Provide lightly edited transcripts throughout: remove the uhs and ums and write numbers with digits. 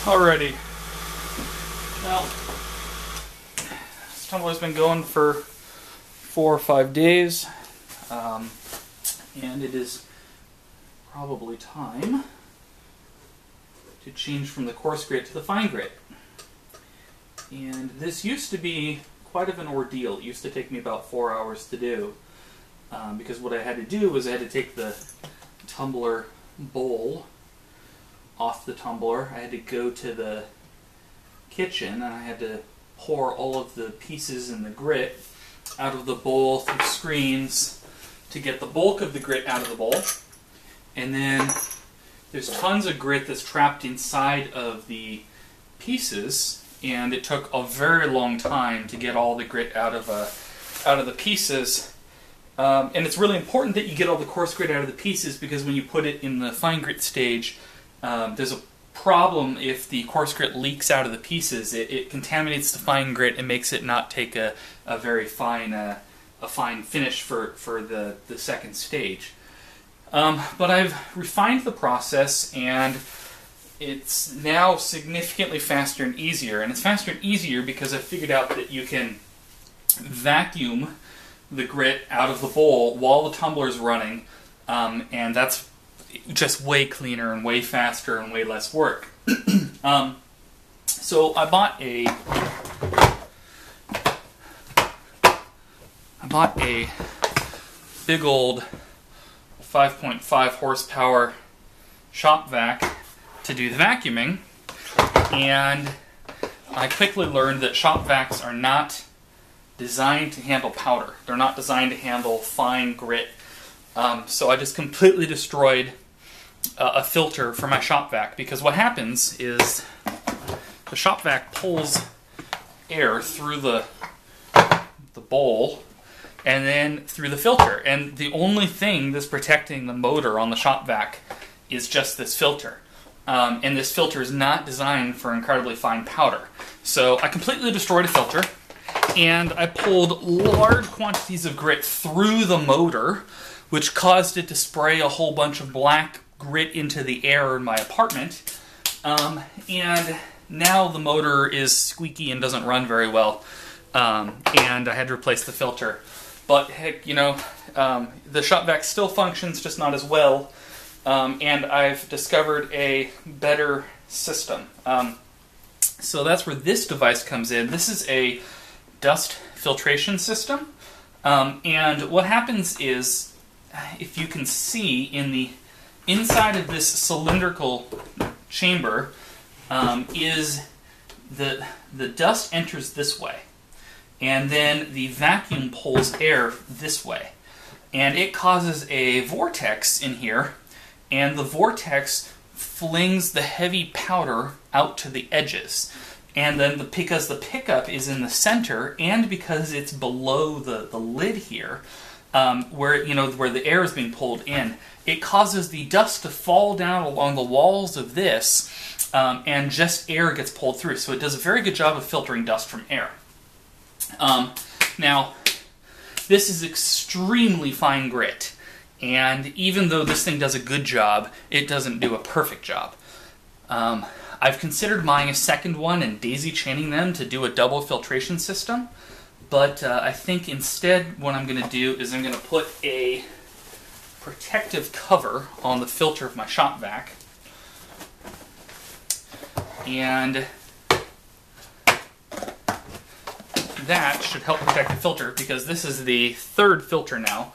Alrighty. Well, this tumbler's been going for 4 or 5 days, and it is probably time to change from the coarse grit to the fine grit. And this used to be quite of an ordeal. It used to take me about 4 hours to do, because what I had to do was I had to take the tumbler bowl off the tumbler. I had to go to the kitchen and I had to pour all of the pieces and the grit out of the bowl through screens to get the bulk of the grit out of the bowl. And then there's tons of grit that's trapped inside of the pieces, and it took a very long time to get all the grit out of the pieces. And it's really important that you get all the coarse grit out of the pieces, because when you put it in the fine grit stage, there's a problem if the coarse grit leaks out of the pieces. It contaminates the fine grit and makes it not take a very fine fine finish for the second stage. But I've refined the process, and it's now significantly faster and easier. And it's faster and easier because I figured out that you can vacuum the grit out of the bowl while the tumbler's running, and that's just way cleaner and way faster and way less work. So I bought a big old 5.5 horsepower Shop-Vac to do the vacuuming, and I quickly learned that Shop-Vacs are not designed to handle powder. They're not designed to handle fine grit. So I just completely destroyed a filter for my Shop-Vac, because what happens is the Shop-Vac pulls air through the bowl and then through the filter, and the only thing that's protecting the motor on the Shop-Vac is just this filter. And this filter is not designed for incredibly fine powder. So I completely destroyed a filter, and I pulled large quantities of grit through the motor, which caused it to spray a whole bunch of black grit into the air in my apartment. And now the motor is squeaky and doesn't run very well. And I had to replace the filter. But heck, you know, the Shop-Vac still functions, just not as well. And I've discovered a better system. So that's where this device comes in. This is a dust filtration system. And what happens is, if you can see in the inside of this cylindrical chamber, is the dust enters this way, and then the vacuum pulls air this way, and it causes a vortex in here, and the vortex flings the heavy powder out to the edges. And then because the pickup is in the center, and because it's below the lid here, where the air is being pulled in, it causes the dust to fall down along the walls of this, and just air gets pulled through. So it does a very good job of filtering dust from air. Now, this is extremely fine grit, and even though this thing does a good job, it doesn't do a perfect job. I've considered buying a second one and daisy-chaining them to do a double filtration system, but I think instead what I'm going to do is I'm going to put a protective cover on the filter of my Shop-Vac, and that should help protect the filter, because this is the third filter now.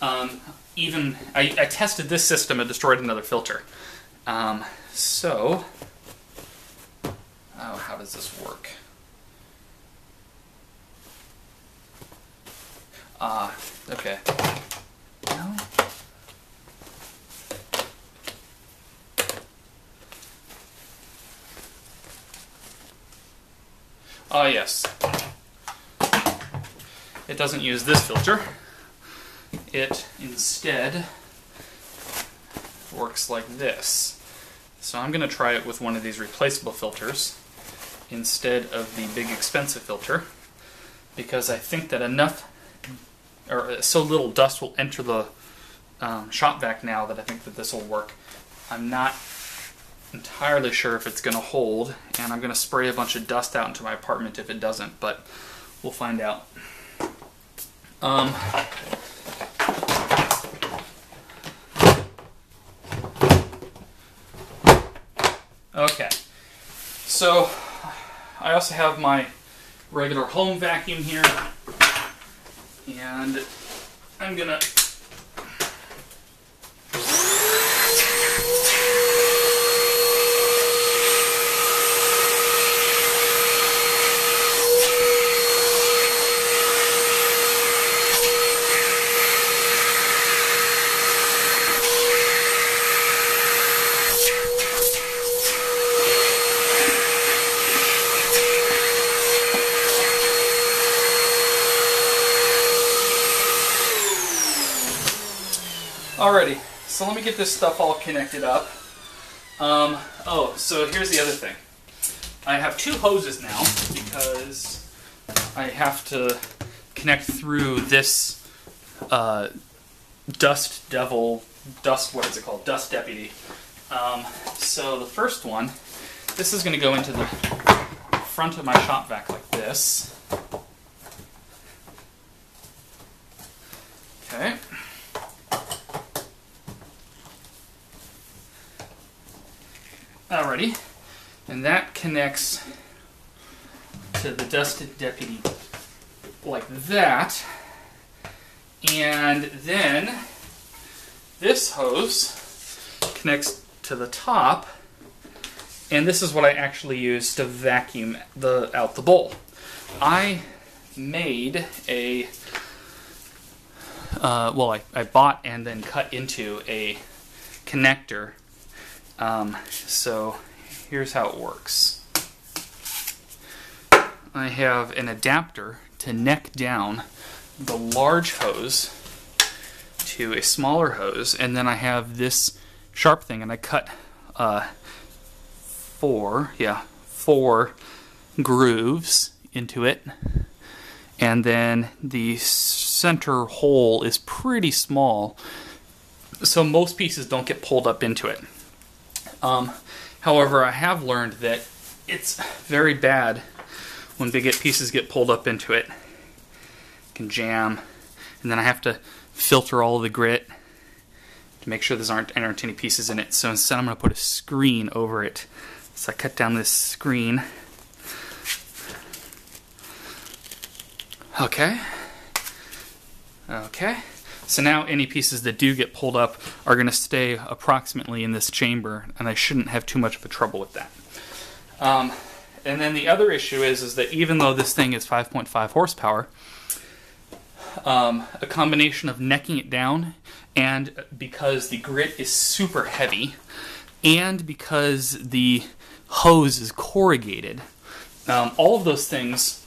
I tested this system and destroyed another filter. How does this work? Okay. No. Yes. It doesn't use this filter. It instead works like this. So I'm going to try it with one of these replaceable filters instead of the big expensive filter, because I think that so little dust will enter the Shop-Vac now that I think that this will work. I'm not entirely sure if it's going to hold, and I'm going to spray a bunch of dust out into my apartment if it doesn't, but we'll find out. Okay, so I also have my regular home vacuum here, and I'm gonna Alrighty, so let me get this stuff all connected up. Oh, so here's the other thing. I have two hoses now because I have to connect through this Dust Deputy. So the first one, this is going to go into the front of my Shop-Vac like this. Okay. Alrighty, and that connects to the Dust Deputy like that, and then this hose connects to the top, and this is what I actually use to vacuum out the bowl. I made a, I bought and then cut into a connector. So here's how it works. I have an adapter to neck down the large hose to a smaller hose, and then I have this sharp thing, and I cut four grooves into it, and then the center hole is pretty small, so most pieces don't get pulled up into it. However, I have learned that it's very bad when big pieces get pulled up into it. It can jam, and then I have to filter all of the grit to make sure there aren't any pieces in it. So instead I'm going to put a screen over it. So I cut down this screen. Okay. So now any pieces that do get pulled up are going to stay approximately in this chamber, and I shouldn't have too much of a trouble with that. And then the other issue is that even though this thing is 5.5 horsepower, a combination of necking it down, and because the grit is super heavy, and because the hose is corrugated, all of those things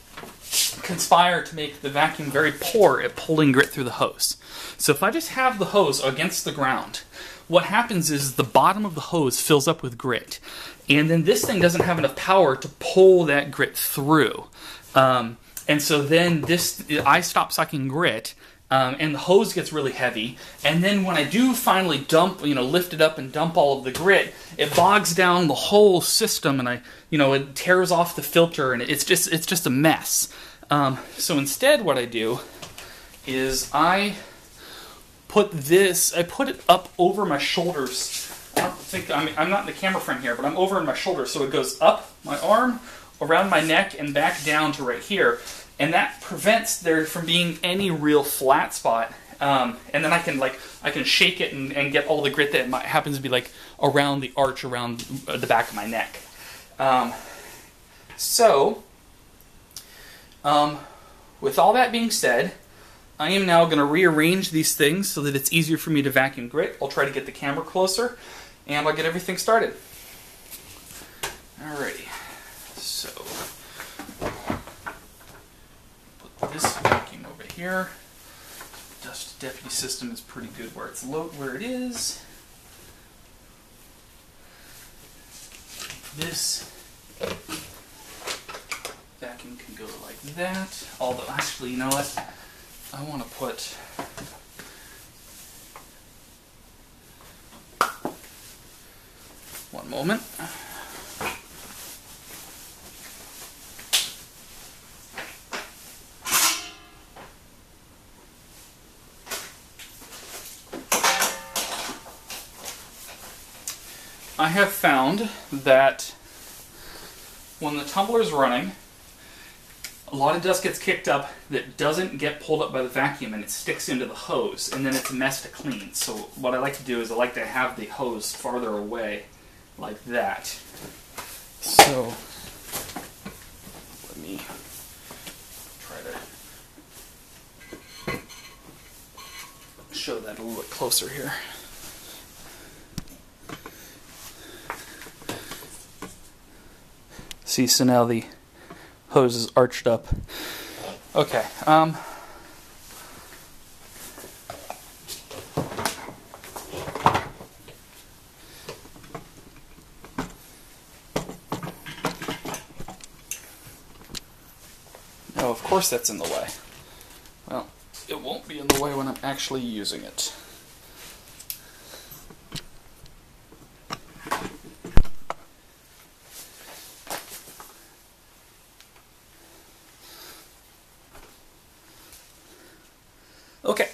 conspire to make the vacuum very poor at pulling grit through the hose. So if I just have the hose against the ground, what happens is the bottom of the hose fills up with grit, and then this thing doesn't have enough power to pull that grit through. And so then I stop sucking grit, and the hose gets really heavy, and then when I do finally lift it up and dump all of the grit, it bogs down the whole system, and it tears off the filter, and it's just a mess. So instead what I do is I put it up over my shoulders. I'm not in the camera frame here, but I'm over in my shoulder, so it goes up my arm, around my neck, and back down to right here. And that prevents there from being any real flat spot. And then I can shake it and get all the grit that happens to be like around the arch, around the back of my neck. With all that being said, I am now going to rearrange these things so that it's easier for me to vacuum grit. I'll try to get the camera closer, and I'll get everything started. Alrighty, so put this vacuum over here. Dust Deputy system is pretty good where it is. This vacuum can go like that. Although, actually, you know what? I want to put One moment. I have found that when the tumbler is running, a lot of dust gets kicked up that doesn't get pulled up by the vacuum, and it sticks into the hose, and then it's a mess to clean. So what I like to do is I like to have the hose farther away, like that. So let me try to show that a little bit closer here. See, so now the hose is arched up. Okay. Oh, of course that's in the way. Well, it won't be in the way when I'm actually using it. Okay.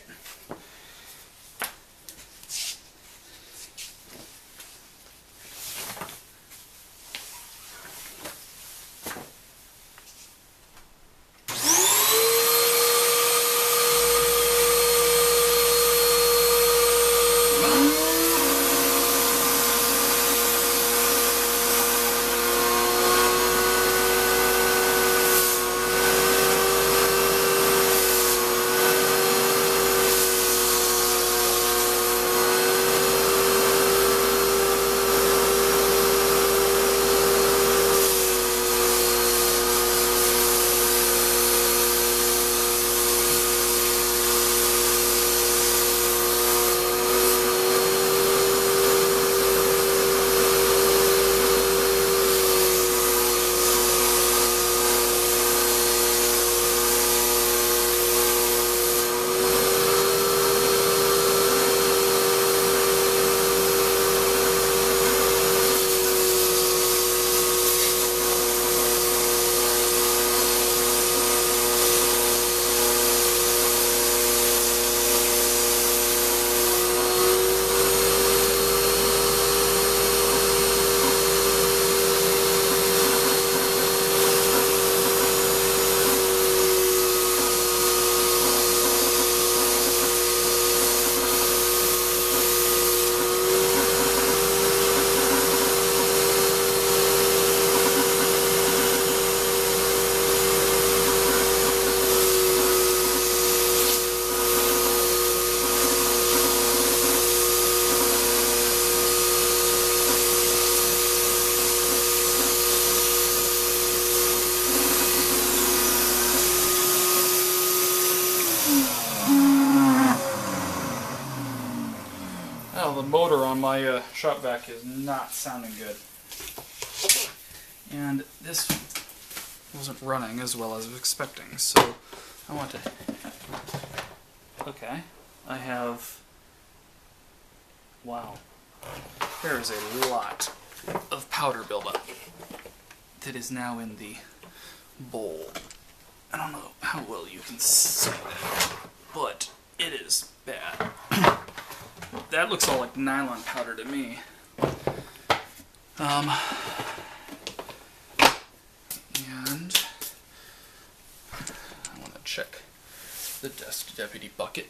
Well, the motor on my Shop-Vac is not sounding good. And this wasn't running as well as I was expecting, so I want to... Okay, I have... Wow. There is a lot of powder buildup that is now in the bowl. I don't know how well you can see that, but it is bad. That looks all like nylon powder to me. And I want to check the desk deputy bucket.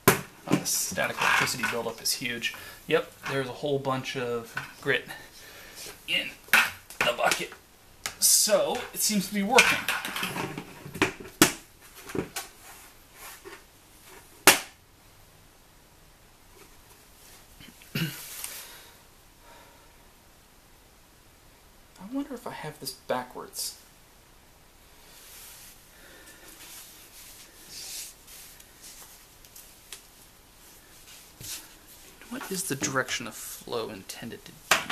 Oh, the static electricity buildup is huge. Yep, there's a whole bunch of grit in the bucket. So, it seems to be working. I wonder if I have this backwards. What is the direction of flow intended to be here?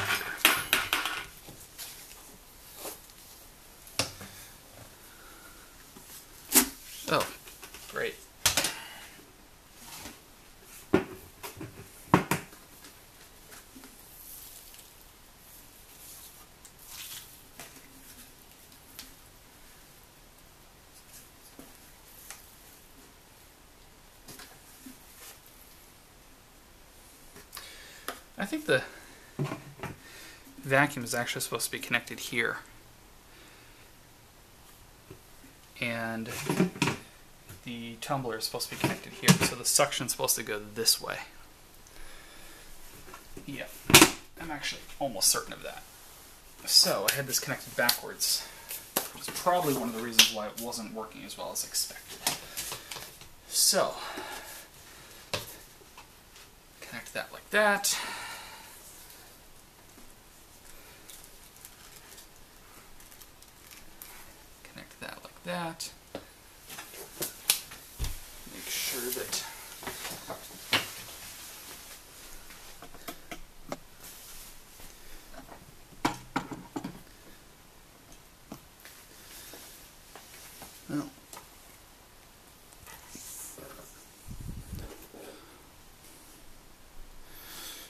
Oh, great. I think the vacuum is actually supposed to be connected here. And the tumbler is supposed to be connected here. So the suction's supposed to go this way. Yeah, I'm actually almost certain of that. So I had this connected backwards, which is probably one of the reasons why it wasn't working as well as expected. So, connect that like that. Connect that like that. Make sure that no.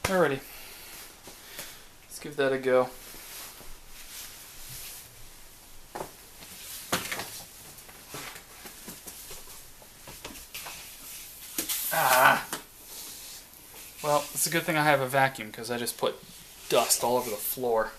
Alrighty, let's give that a go. Well, it's a good thing I have a vacuum because I just put dust all over the floor.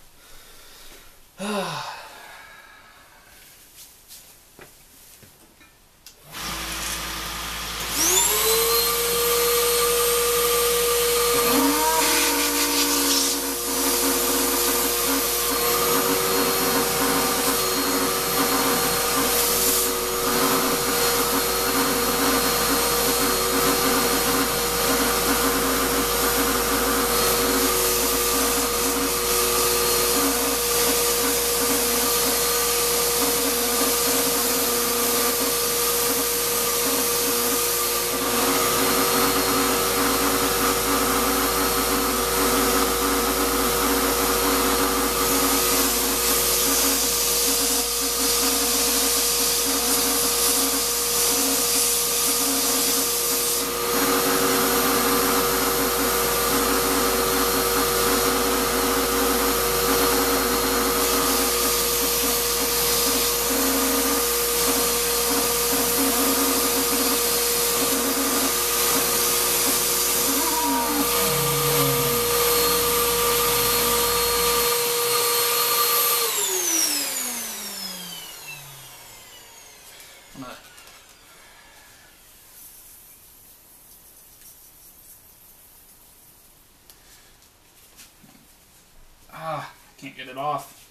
Can't get it off.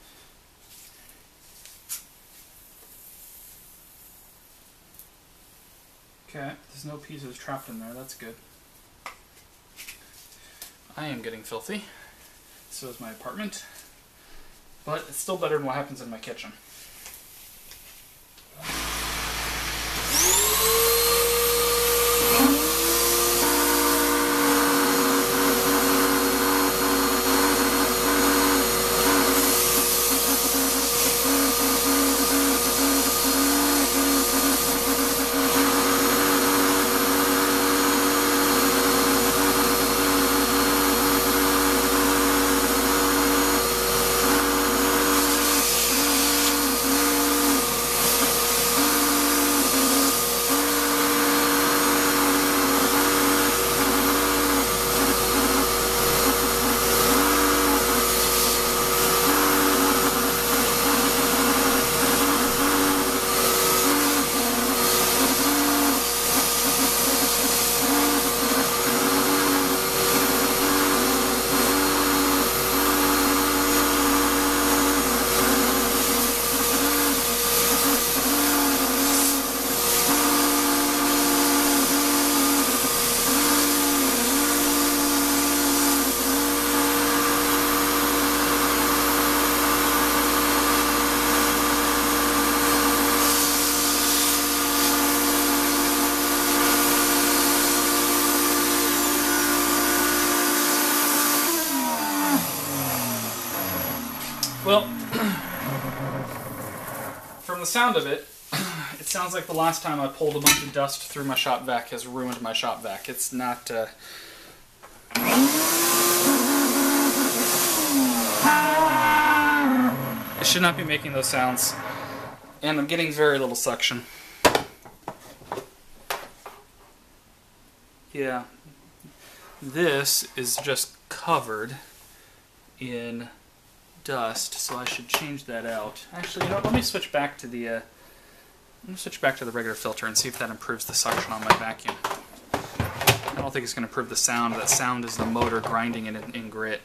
Okay, there's no pieces trapped in there, that's good. I am getting filthy. So is my apartment. But it's still better than what happens in my kitchen. Well, from the sound of it, it sounds like the last time I pulled a bunch of dust through my Shop-Vac has ruined my Shop-Vac. It's not... It should not be making those sounds. And I'm getting very little suction. Yeah. This is just covered in dust, so I should change that out. Actually, you know what, let me switch back to the regular filter and see if that improves the suction on my vacuum. I don't think it's going to improve the sound. That sound is the motor grinding in grit.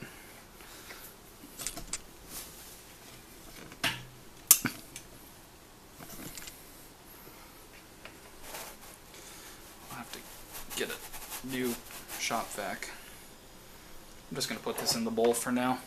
I'll have to get a new Shop-Vac. I'm just going to put this in the bowl for now.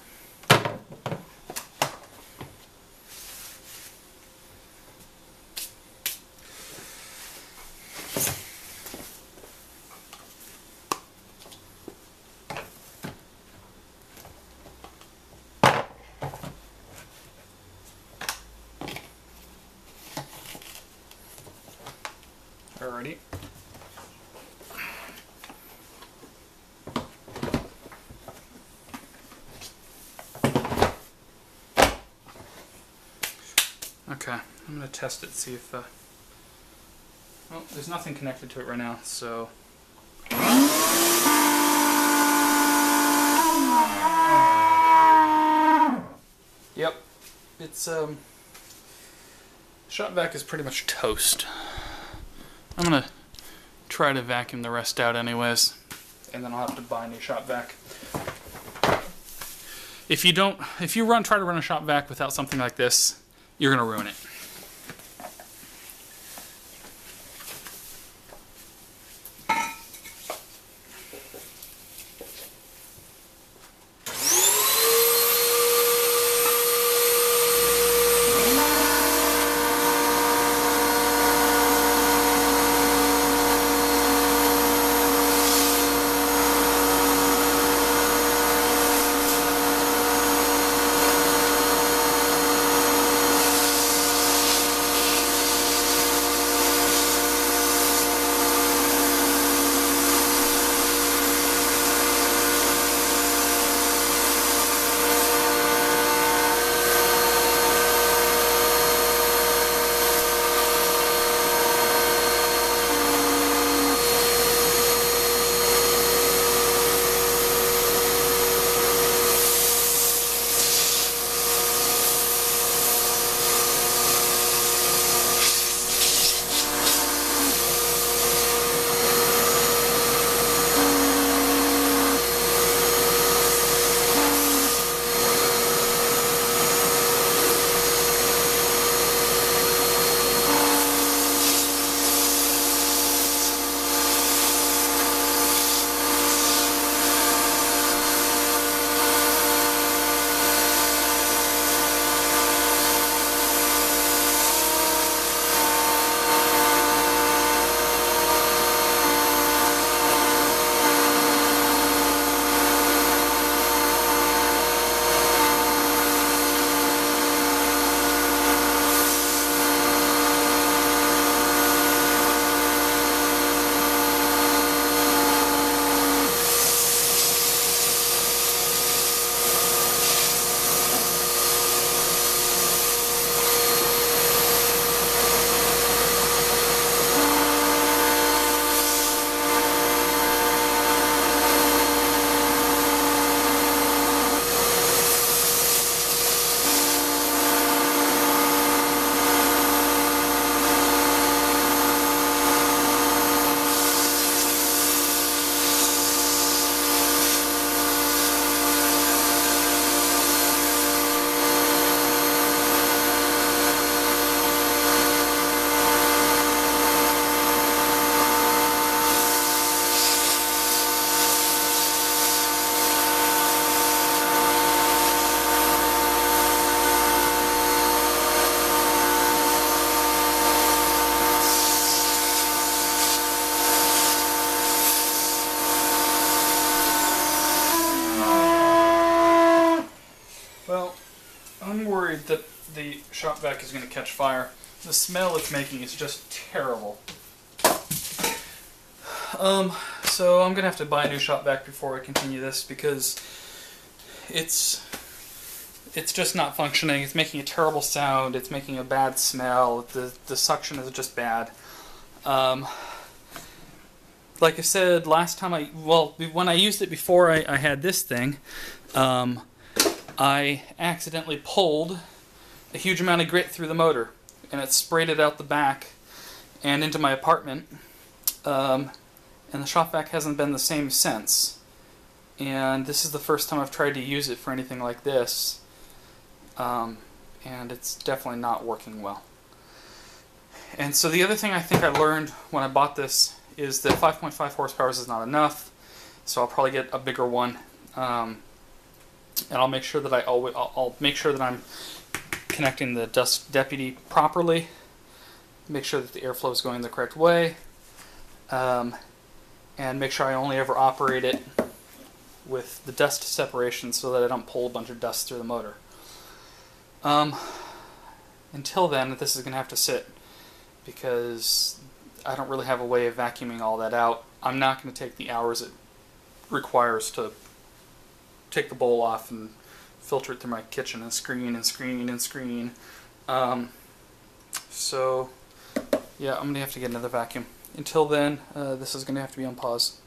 Alrighty. Okay, I'm going to test it, see if... well, there's nothing connected to it right now, so... Yep, it's, Shop-Vac is pretty much toast. I'm going to try to vacuum the rest out anyways, and then I'll have to buy a new Shop-Vac. If you try to run a Shop-Vac without something like this, you're going to ruin it. worried that the Shop-Vac is going to catch fire. The smell it's making is just terrible. So I'm going to have to buy a new Shop-Vac before I continue this, because it's just not functioning. It's making a terrible sound. It's making a bad smell. The suction is just bad. like I said last time, when I used it before I had this thing, I accidentally pulled a huge amount of grit through the motor, and it sprayed it out the back and into my apartment. And the Shop-Vac hasn't been the same since. And this is the first time I've tried to use it for anything like this. And it's definitely not working well. And so the other thing I think I learned when I bought this is that 5.5 horsepower is not enough. So I'll probably get a bigger one. And I'll make sure that I'll make sure that I'm connecting the dust deputy properly. Make sure that the airflow is going the correct way. And make sure I only ever operate it with the dust separation so that I don't pull a bunch of dust through the motor. Until then, this is going to have to sit because I don't really have a way of vacuuming all that out. I'm not going to take the hours it requires to take the bowl off and filter it through my kitchen and screen and screen and screen. So yeah, I'm going to have to get another vacuum. Until then, this is going to have to be on pause.